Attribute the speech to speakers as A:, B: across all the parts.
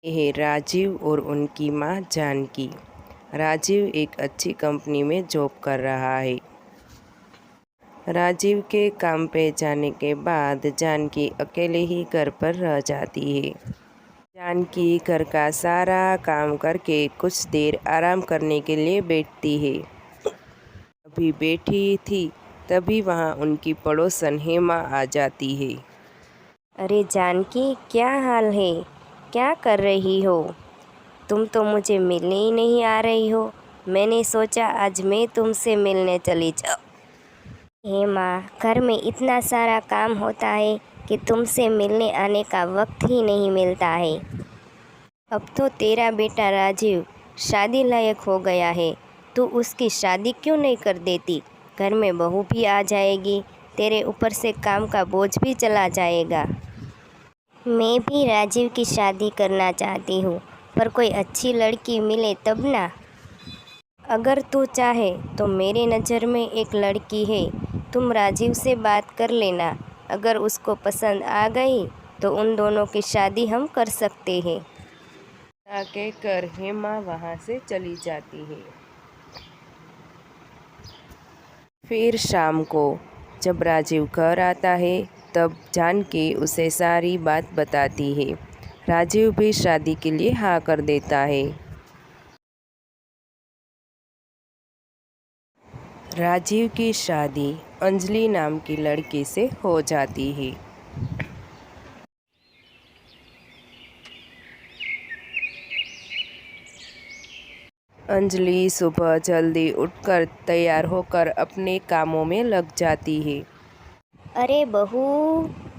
A: ये है राजीव और उनकी माँ जानकी। राजीव एक अच्छी कंपनी में जॉब कर रहा है। राजीव के काम पे जाने के बाद जानकी अकेले ही घर पर रह जाती है। जानकी घर का सारा काम करके कुछ देर आराम करने के लिए बैठती है। अभी बैठी थी तभी वहाँ उनकी पड़ोसन हेमा आ जाती है।
B: अरे जानकी, क्या हाल है? क्या कर रही हो? तुम तो मुझे मिलने ही नहीं आ रही हो। मैंने सोचा आज मैं तुमसे मिलने चली जाऊँ। हे माँ, घर में इतना सारा काम होता है कि तुमसे मिलने आने का वक्त ही नहीं मिलता है। अब तो तेरा बेटा राजीव शादी लायक हो गया है, तू उसकी शादी क्यों नहीं कर देती? घर में बहू भी आ जाएगी, तेरे ऊपर से काम का बोझ भी चला जाएगा। मैं भी राजीव की शादी करना चाहती हूँ, पर कोई अच्छी लड़की मिले तब ना। अगर तू चाहे तो मेरे नज़र में एक लड़की है, तुम राजीव से बात कर लेना। अगर उसको पसंद आ गई तो उन दोनों की शादी हम कर सकते हैं।
A: कहकर हेमा वहाँ से चली जाती है। फिर शाम को जब राजीव घर आता है तब जानकी उसे सारी बात बताती है। राजीव भी शादी के लिए हाँ कर देता है। राजीव की शादी अंजलि नाम की लड़की से हो जाती है। अंजलि सुबह जल्दी उठकर तैयार होकर अपने कामों में लग जाती है।
B: अरे बहू,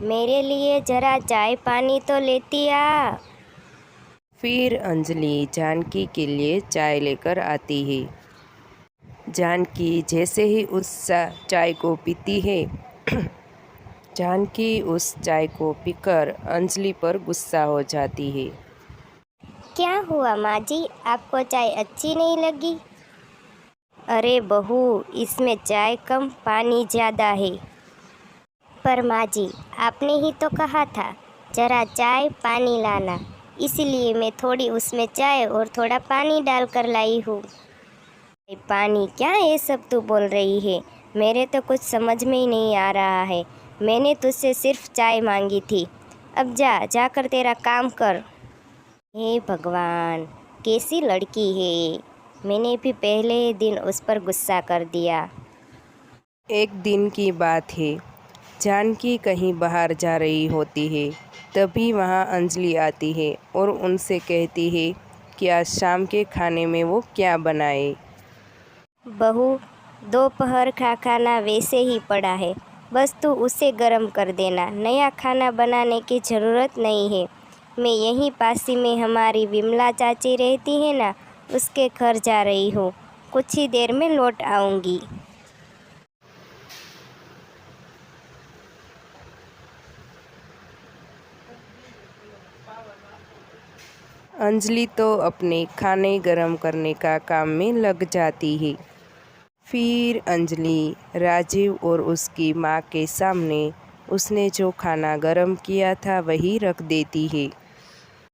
B: मेरे लिए जरा चाय पानी तो लेती आ।
A: फिर अंजलि जानकी के लिए चाय लेकर आती है। जानकी जैसे ही उस चाय को पीती है जानकी उस चाय को पीकर अंजलि पर गुस्सा हो जाती है।
B: क्या हुआ माँ जी, आपको चाय अच्छी नहीं लगी? अरे बहू, इसमें चाय कम पानी ज़्यादा है। पर माँ जी, आपने ही तो कहा था जरा चाय पानी लाना, इसलिए मैं थोड़ी उसमें चाय और थोड़ा पानी डालकर लाई हूँ। पानी क्या ये सब तू बोल रही है? मेरे तो कुछ समझ में ही नहीं आ रहा है। मैंने तुझसे सिर्फ चाय मांगी थी। अब जा जाकर तेरा काम कर। हे भगवान, कैसी लड़की है! मैंने भी पहले दिन उस पर गुस्सा कर दिया।
A: एक दिन की बात है, जानकी कहीं बाहर जा रही होती है। तभी वहाँ अंजलि आती है और उनसे कहती है कि आज शाम के खाने में वो क्या बनाए।
B: बहू, दोपहर का खाना वैसे ही पड़ा है, बस तू उसे गर्म कर देना। नया खाना बनाने की ज़रूरत नहीं है। मैं यहीं पास ही में हमारी विमला चाची रहती है ना, उसके घर जा रही हूँ। कुछ ही देर में लौट आऊँगी।
A: अंजलि तो अपने खाने गरम करने का काम में लग जाती है। फिर अंजलि राजीव और उसकी माँ के सामने उसने जो खाना गरम किया था वही रख देती है।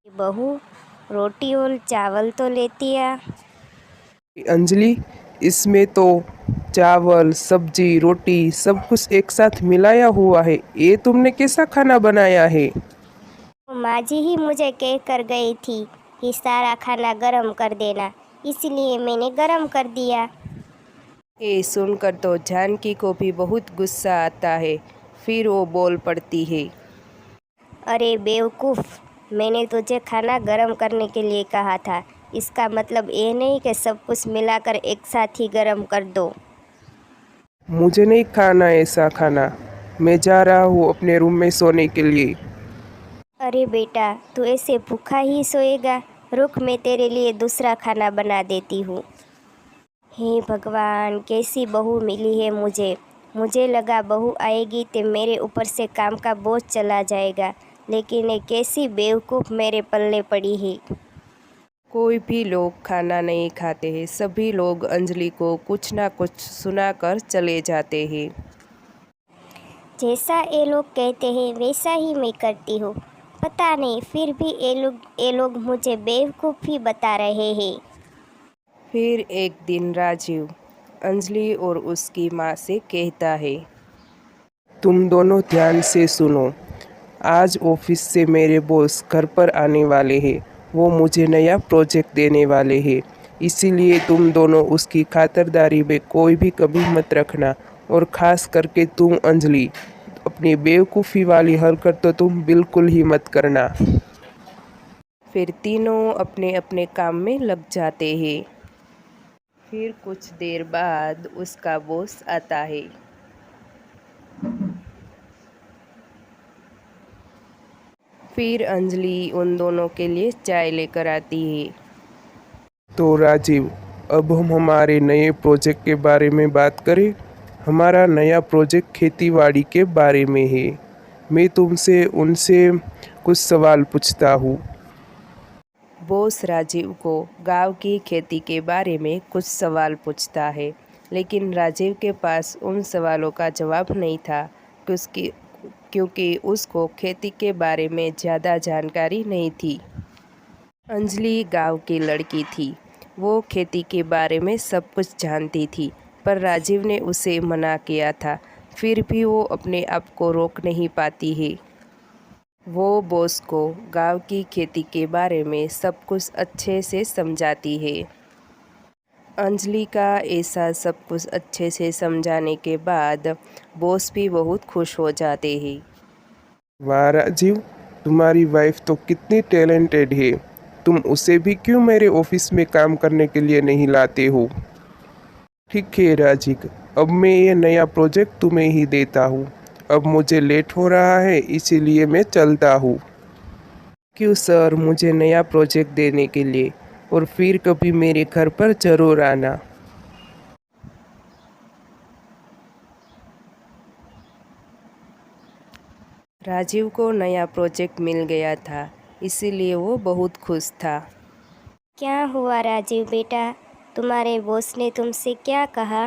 B: बहू, रोटी और चावल तो लेती आ।
C: अंजलि, इसमें तो चावल सब्जी रोटी सब कुछ एक साथ मिलाया हुआ है। ये तुमने कैसा खाना बनाया है?
B: माँ जी ही मुझे कह कर गई थी कि सारा खाना गरम कर देना, इसलिए मैंने गरम कर दिया।
A: ये सुनकर तो जानकी को भी बहुत गुस्सा आता है। फिर वो बोल पड़ती है।
B: अरे बेवकूफ़, मैंने तुझे खाना गरम करने के लिए कहा था। इसका मतलब ये नहीं कि सब कुछ मिलाकर एक साथ ही गरम कर दो।
C: मुझे नहीं खाना ऐसा खाना। मैं जा रहा हूँ अपने रूम में सोने के लिए।
B: अरे बेटा, तू ऐसे भूखा ही सोएगा? रुक, मैं तेरे लिए दूसरा खाना बना देती हूँ। हे भगवान, कैसी बहू मिली है मुझे। मुझे लगा बहू आएगी तो मेरे ऊपर से काम का बोझ चला जाएगा, लेकिन ये कैसी बेवकूफ़ मेरे पल्ले पड़ी है।
A: कोई भी लोग खाना नहीं खाते हैं, सभी लोग अंजलि को कुछ ना कुछ सुनाकर चले जाते हैं।
B: जैसा ये लोग कहते हैं वैसा ही मैं करती हूँ। पता नहीं, फिर भी ये लोग मुझे बेवकूफ़ ही बता रहे हैं।
A: फिर एक दिन राजीव अंजलि और उसकी माँ से कहता है,
C: तुम दोनों ध्यान से सुनो। आज ऑफिस से मेरे बॉस घर पर आने वाले हैं। वो मुझे नया प्रोजेक्ट देने वाले हैं। इसीलिए तुम दोनों उसकी खातिरदारी में कोई भी कमी मत रखना। और ख़ास करके तुम अंजलि, अपनी बेवकूफ़ी वाली हरकत तो तुम बिल्कुल ही मत करना।
A: फिर तीनों अपने अपने काम में लग जाते हैं। फिर कुछ देर बाद उसका बॉस आता है। फिर अंजलि उन दोनों के लिए चाय लेकर आती है।
C: तो राजीव, अब हम हमारे नए प्रोजेक्ट के बारे में बात करें। हमारा नया प्रोजेक्ट खेतीबाड़ी के बारे में है। मैं तुमसे उनसे कुछ सवाल पूछता हूँ।
A: बॉस राजीव को गांव की खेती के बारे में कुछ सवाल पूछता है, लेकिन राजीव के पास उन सवालों का जवाब नहीं था क्योंकि उसको खेती के बारे में ज़्यादा जानकारी नहीं थी। अंजलि गांव की लड़की थी। वो खेती के बारे में सब कुछ जानती थी, पर राजीव ने उसे मना किया था। फिर भी वो अपने आप को रोक नहीं पाती है। वो बॉस को गांव की खेती के बारे में सब कुछ अच्छे से समझाती है। अंजलि का ऐसा सब कुछ अच्छे से समझाने के बाद बॉस भी बहुत खुश हो जाते हैं।
C: वाह राजीव, तुम्हारी वाइफ तो कितनी टैलेंटेड है। तुम उसे भी क्यों मेरे ऑफिस में काम करने के लिए नहीं लाते हो? ठीक है राजीव, अब मैं ये नया प्रोजेक्ट तुम्हें ही देता हूँ। अब मुझे लेट हो रहा है, इसीलिए मैं चलता हूँ। क्यों सर, मुझे नया प्रोजेक्ट देने के लिए। और फिर कभी मेरे घर पर ज़रूर आना।
A: राजीव को नया प्रोजेक्ट मिल गया था, इसीलिए वो बहुत खुश था।
B: क्या हुआ राजीव बेटा, तुम्हारे बॉस ने तुमसे क्या कहा?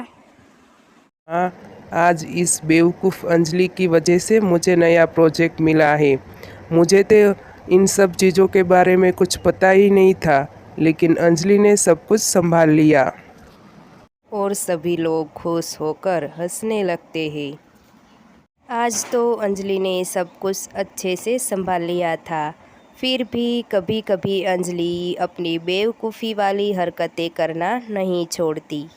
C: हाँ, आज इस बेवकूफ़ अंजलि की वजह से मुझे नया प्रोजेक्ट मिला है। मुझे तो इन सब चीज़ों के बारे में कुछ पता ही नहीं था, लेकिन अंजलि ने सब कुछ संभाल लिया।
A: और सभी लोग खुश होकर हंसने लगते हैं। आज तो अंजलि ने सब कुछ अच्छे से संभाल लिया था। फिर भी कभी कभी अंजलि अपनी बेवकूफ़ी वाली हरकतें करना नहीं छोड़ती।